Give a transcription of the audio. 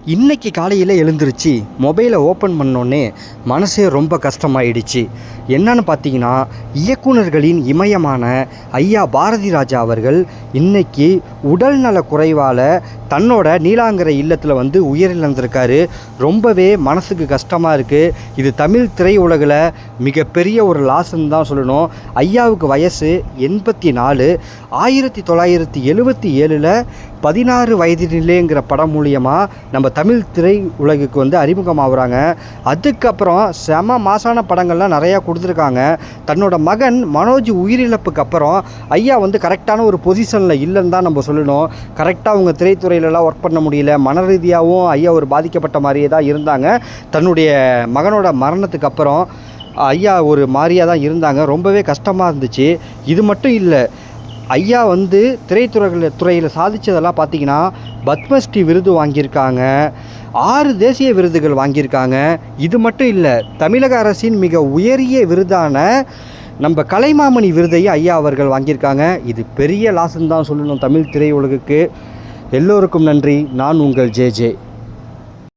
இன்றைக்கி காலையில் எழுந்திருச்சு மொபைலை ஓப்பன் பண்ணோன்னே மனசே ரொம்ப கஷ்டமாயிடுச்சு. என்னன்னு பார்த்தீங்கன்னா, இயக்குனர்களின் இமயமான ஐயா பாரதி ராஜா அவர்கள் இன்றைக்கி உடல்நல குறைவால் தன்னோட நீலாங்கரை இல்லத்தில் உயிரிழந்திருக்காரு. ரொம்பவே மனசுக்கு கஷ்டமாக இருக்குது. இது தமிழ் திரையுலகில் மிகப்பெரிய ஒரு லாஸ்ன்னு தான் சொல்லணும். ஐயாவுக்கு வயசு 84. 1977 16 வயதினிலேங்கிற படம் மூலியமாக நம்ம தமிழ் திரை உலகுக்கு அறிமுகமாகறாங்க. அதுக்கப்புறம் செம மாசான படங்கள்லாம் நிறையா கொடுத்துருக்காங்க. தன்னோட மகன் மனோஜ் உயிரிழப்புக்கு அப்புறம் ஐயா கரெக்டான ஒரு பொசிஷனில் இல்லைன்னு தான் நம்ம சொல்லணும். கரெக்டாக அவங்க திரைத்துறையிலலாம் ஒர்க் பண்ண முடியல. மன ரீதியாகவும் ஐயா ஒரு பாதிக்கப்பட்ட மாதிரியே தான் இருந்தாங்க. தன்னுடைய மகனோட மரணத்துக்கு அப்புறம் ஐயா ஒரு மாதிரியாக தான் இருந்தாங்க. ரொம்பவே கஷ்டமாக இருந்துச்சு. இது மட்டும் இல்லை, ஐயா துறையில் சாதித்ததெல்லாம் பார்த்திங்கன்னா பத்மஸ்ரீ விருது வாங்கியிருக்காங்க, 6 தேசிய விருதுகள் வாங்கியிருக்காங்க. இது மட்டும் இல்லை, தமிழக அரசின் மிக உயரிய விருதான நம்ம கலைமாமணி விருதையும் ஐயா அவர்கள் வாங்கியிருக்காங்க. இது பெரிய லாஸ்ன்னு தான் சொல்லணும் தமிழ் திரையுலகுக்கு. எல்லோருக்கும் நன்றி. நான் உங்கள் ஜே.